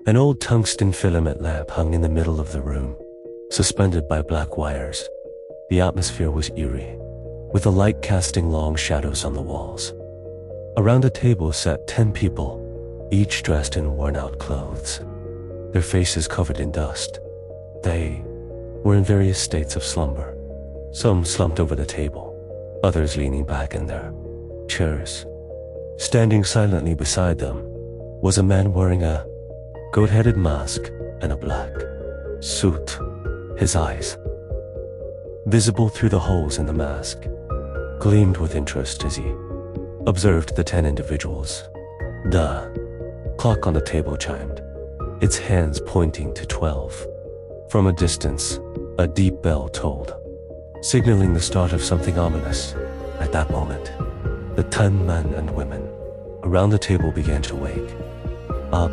An old tungsten filament lamp hung in the middle of the room, suspended by black wires. The atmosphere was eerie, with the light casting long shadows on the walls. Around a table sat 10 people, each dressed in worn-out clothes, their faces covered in dust. They were in various states of slumber, some slumped over the table, others leaning back in their chairs. Standing silently beside them was a man wearing a goat-headed mask and a black suit. His eyes, visible through the holes in the mask, gleamed with interest as he observed the 10 individuals. The clock on the table chimed, its hands pointing to 12. From a distance, a deep bell tolled, signaling the start of something ominous. At that moment, the 10 men and women around the table began to wake up.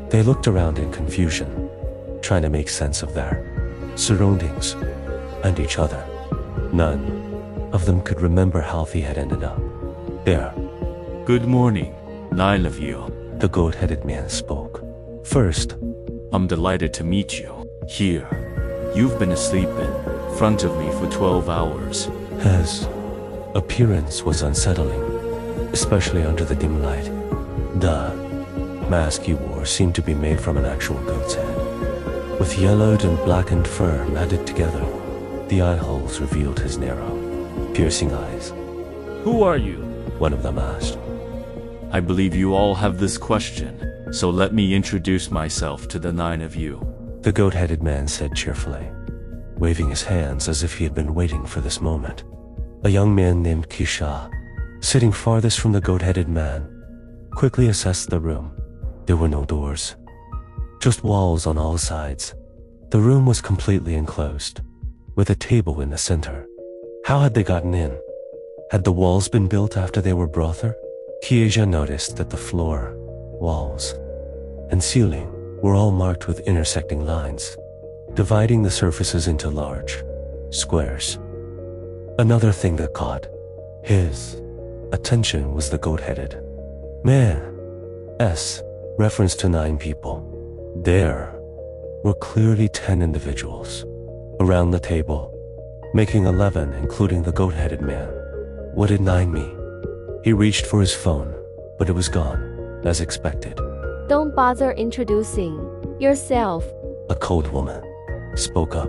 They looked around in confusion, trying to make sense of their surroundings and each other. None of them could remember how they had ended up there. Good morning, 9 of you. The goat-headed man spoke. First, I'm delighted to meet you. Here, you've been asleep in front of me for 12 hours. his appearance was unsettling, especially under the dim light. The mask he wore seemed to be made from an actual goat's head, with yellowed and blackened fur matted together. The eye holes revealed his narrow, piercing eyes. Who are you? One of them asked. I believe you all have this question, so let me introduce myself to the 9 of you. The goat-headed man said cheerfully, waving his hands as if he had been waiting for this moment. A young man named Kisha, sitting farthest from the goat-headed man, quickly assessed the room. There were no doors, just walls on all sides. The room was completely enclosed, with a table in the center. How had they gotten in? Had the walls been built after they were brought there? Kieja noticed that the floor, walls, and ceiling were all marked with intersecting lines, dividing the surfaces into large squares. Another thing that caught his attention was the goat-headed man's reference to 9 people. There were clearly 10 individuals around the table, making 11, including the goat-headed man. What did 9 mean? He reached for his phone, but it was gone, as expected. Don't bother introducing yourself. A cold woman spoke up.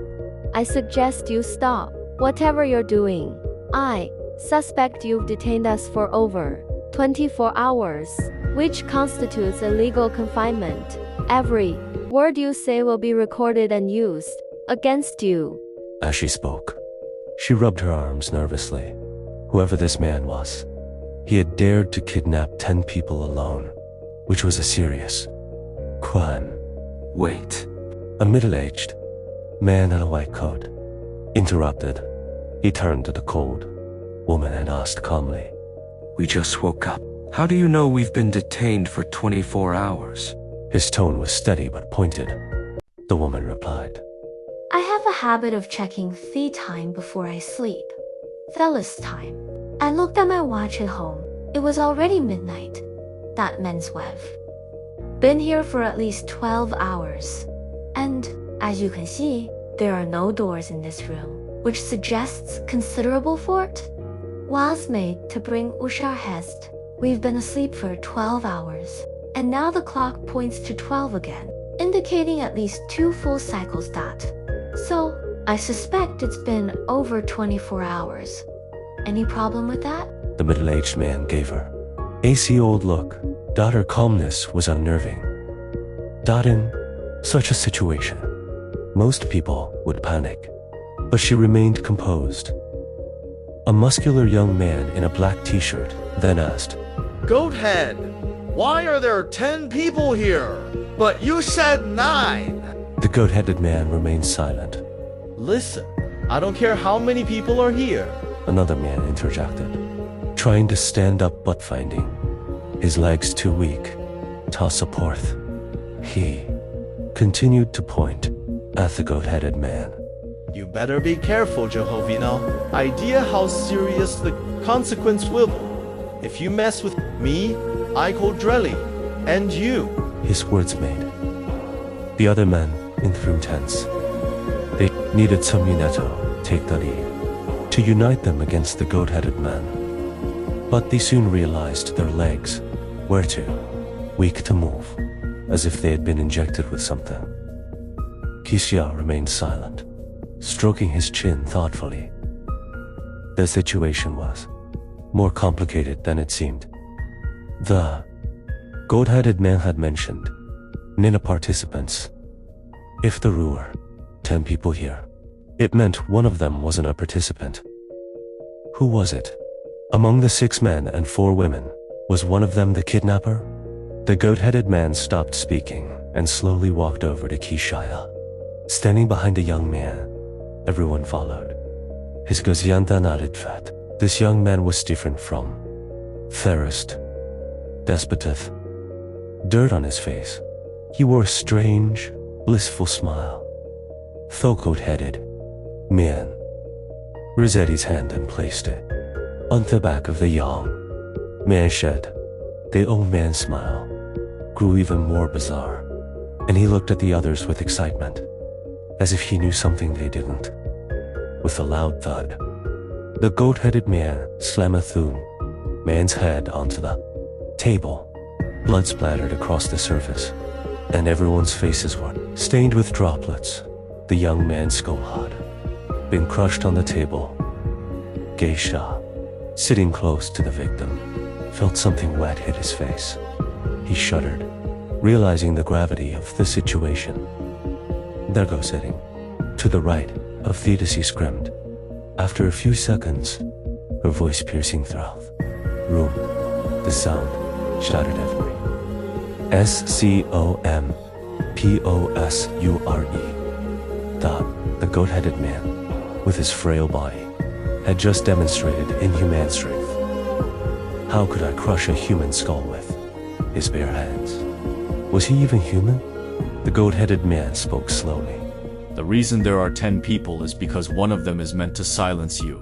I suggest you stop whatever you're doing. I suspect you've detained us for over 24 hours, which constitutes illegal confinement. Every word you say will be recorded and used against you. As she spoke, she rubbed her arms nervously. Whoever this man was, he had dared to kidnap 10 people alone, which was a serious crime. Wait. A middle-aged man in a white coat interrupted. He turned to the cold woman and asked calmly, We just woke up. How do you know we've been detained for 24 hours? His tone was steady but pointed. The woman replied, I have a habit of checking the time before I sleep. Fellas time. I looked at my watch at home. It was already midnight. That means we've been here for at least 12 hours. And, as you can see, there are no doors in this room, which suggests considerable fort. Was made to bring Ushar Hest. We've been asleep for 12 hours. And now the clock points to 12 again, indicating at least 2 full cycles that. So, I suspect it's been over 24 hours. Any problem with that? The middle-aged man gave her an old look. Her calmness was unnerving. In such a situation, most people would panic, but she remained composed. A muscular young man in a black t-shirt then asked, Goathead, why are there 10 people here? But you said 9. The goat-headed man remained silent. Listen, I don't care how many people are here. Another man interjected, trying to stand up but finding his legs too weak to support. He continued to point at the goat-headed man. You better be careful, Jehovino. Idea how serious the consequence will be. If you mess with me, I call Drelly, and you. His words made The other men in threw tense. They needed some Minato take the lead to unite them against the goat-headed man. But they soon realized their legs were too weak to move, as if they had been injected with something. Kishia remained silent, stroking his chin thoughtfully. The situation was more complicated than it seemed. The goat-headed man had mentioned Nina participants. If there were 10 people here, it meant one of them wasn't a participant. Who was it? Among the 6 men and 4 women, was one of them the kidnapper? The goat-headed man stopped speaking and slowly walked over to Kishia. Standing behind a young man, everyone followed. His Gaziantanaritvat. This young man was different from Therist, Despoteth. Dirt on his face. He wore a strange, blissful smile. Goat-headed man raised his hand and placed it on the back of the young man's head. The old man's smile grew even more bizarre, and he looked at the others with excitement, as if he knew something they didn't. With a loud thud, the goat-headed man slammed a thumb man's head onto the table. Blood splattered across the surface, and everyone's faces were stained with droplets. The young man's skull had been crushed on the table. Geisha, sitting close to the victim, felt something wet hit his face. He shuddered, realizing the gravity of the situation. There goes sitting to the right of Thetis, he screamed. After a few seconds, her voice piercing throughout the room, the sound shattered every SCOMPOSURE. The goat-headed man, with his frail body, had just demonstrated inhuman strength. How could I crush a human skull with his bare hands? Was he even human? The goat-headed man spoke slowly. The reason there are 10 people is because one of them is meant to silence you.